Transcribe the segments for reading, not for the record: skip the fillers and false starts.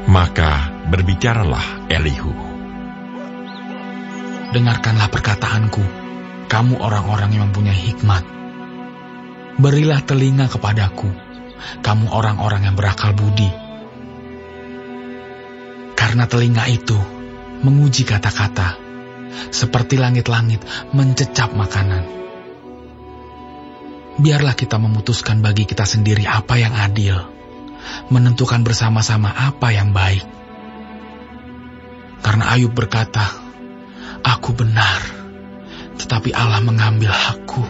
Maka berbicaralah Elihu. Dengarkanlah perkataanku, kamu orang-orang yang mempunyai hikmat. Berilah telinga kepadaku, kamu orang-orang yang berakal budi. Karena telinga itu menguji kata-kata, seperti langit-langit mencecap makanan. Biarlah kita memutuskan bagi kita sendiri apa yang adil, menentukan bersama-sama apa yang baik. Karena Ayub berkata, aku benar, tetapi Allah mengambil hakku.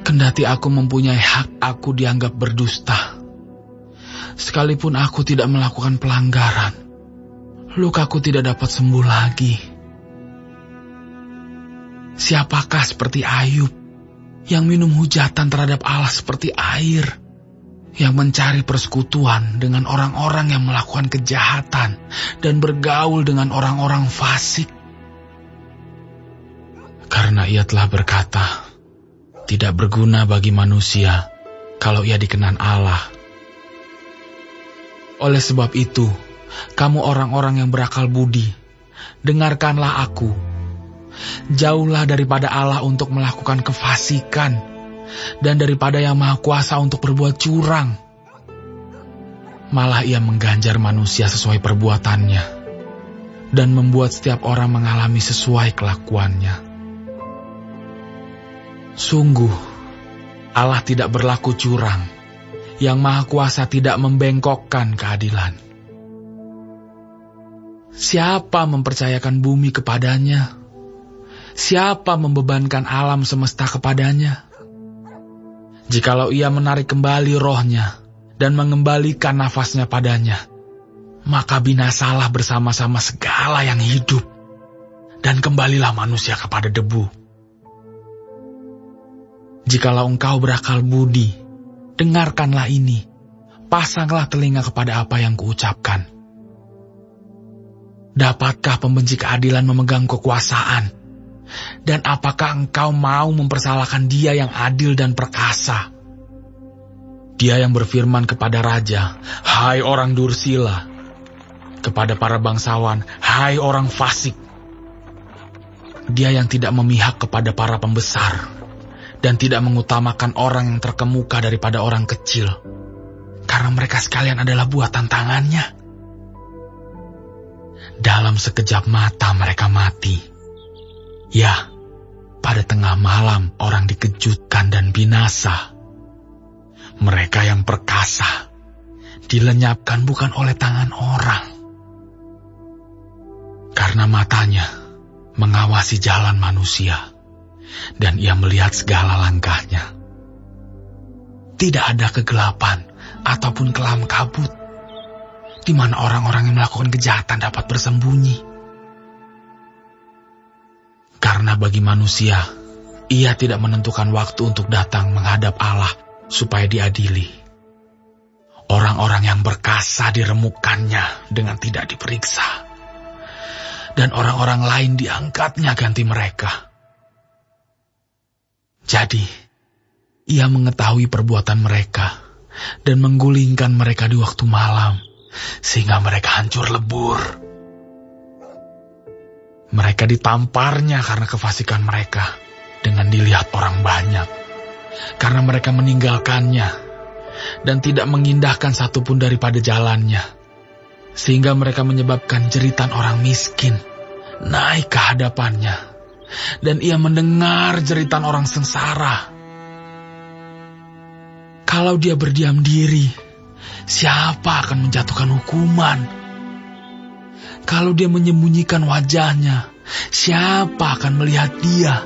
Kendati aku mempunyai hak, aku dianggap berdusta. Sekalipun aku tidak melakukan pelanggaran, lukaku tidak dapat sembuh lagi. Siapakah seperti Ayub, yang minum hujatan terhadap Allah seperti air, yang mencari persekutuan dengan orang-orang yang melakukan kejahatan dan bergaul dengan orang-orang fasik? Karena ia telah berkata, tidak berguna bagi manusia kalau ia dikenan Allah. Oleh sebab itu, kamu orang-orang yang berakal budi, dengarkanlah aku. Jauhlah daripada Allah untuk melakukan kefasikan, dan daripada Yang Maha Kuasa untuk berbuat curang. Malah ia mengganjar manusia sesuai perbuatannya, dan membuat setiap orang mengalami sesuai kelakuannya. Sungguh, Allah tidak berlaku curang, Yang Maha Kuasa tidak membengkokkan keadilan. Siapa mempercayakan bumi kepadanya? Siapa membebankan alam semesta kepadanya? Jikalau ia menarik kembali rohnya dan mengembalikan nafasnya padanya, maka binasalah bersama-sama segala yang hidup, dan kembalilah manusia kepada debu. Jikalau engkau berakal budi, dengarkanlah ini, pasanglah telinga kepada apa yang kuucapkan. Dapatkah pembenci keadilan memegang kekuasaan? Dan apakah engkau mau mempersalahkan Dia yang adil dan perkasa? Dia yang berfirman kepada raja, hai orang dursila, kepada para bangsawan, hai orang fasik. Dia yang tidak memihak kepada para pembesar, dan tidak mengutamakan orang yang terkemuka daripada orang kecil, karena mereka sekalian adalah buatan tangannya. Dalam sekejap mata mereka mati. Ya, pada tengah malam orang dikejutkan dan binasa. Mereka yang perkasa dilenyapkan bukan oleh tangan orang. Karena matanya mengawasi jalan manusia, dan ia melihat segala langkahnya. Tidak ada kegelapan ataupun kelam kabut, di mana orang-orang yang melakukan kejahatan dapat bersembunyi. Karena bagi manusia, ia tidak menentukan waktu untuk datang menghadap Allah supaya diadili. Orang-orang yang berkasa diremukkannya dengan tidak diperiksa, dan orang-orang lain diangkatnya ganti mereka. Jadi, ia mengetahui perbuatan mereka dan menggulingkan mereka di waktu malam, sehingga mereka hancur lebur. Mereka ditamparnya karena kefasikan mereka dengan dilihat orang banyak. Karena mereka meninggalkannya dan tidak mengindahkan satupun daripada jalannya. Sehingga mereka menyebabkan jeritan orang miskin naik ke hadapannya. Dan ia mendengar jeritan orang sengsara. Kalau dia berdiam diri, siapa akan menjatuhkan hukuman? Kalau dia menyembunyikan wajahnya, siapa akan melihat dia?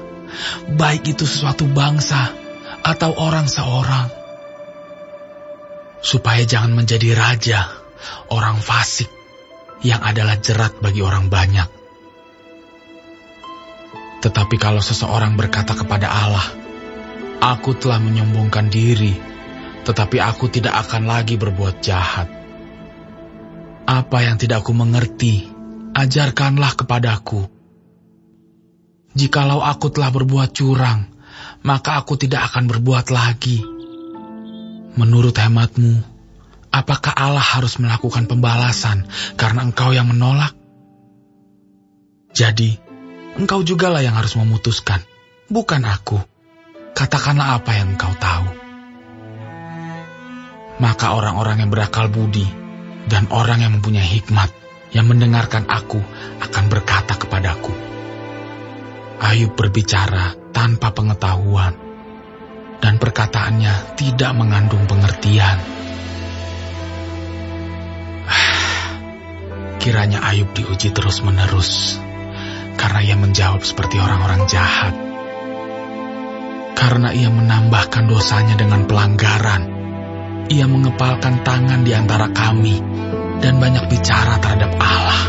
Baik itu sesuatu bangsa atau orang seorang. Supaya jangan menjadi raja, orang fasik, yang adalah jerat bagi orang banyak. Tetapi kalau seseorang berkata kepada Allah, aku telah menyombongkan diri, tetapi aku tidak akan lagi berbuat jahat. Apa yang tidak aku mengerti, ajarkanlah kepadaku. Jikalau aku telah berbuat curang, maka aku tidak akan berbuat lagi. Menurut hematmu, Apakah Allah harus melakukan pembalasan karena engkau yang menolak? Jadi, engkau jugalah yang harus memutuskan, bukan aku. Katakanlah apa yang engkau tahu. Maka orang-orang yang berakal budi dan orang yang mempunyai hikmat yang mendengarkan aku akan berkata kepadaku, Ayub berbicara tanpa pengetahuan, dan perkataannya tidak mengandung pengertian. Kiranya Ayub diuji terus-menerus, karena ia menjawab seperti orang-orang jahat. Karena ia menambahkan dosanya dengan pelanggaran, ia mengepalkan tangan di antara kami dan banyak bicara terhadap Allah.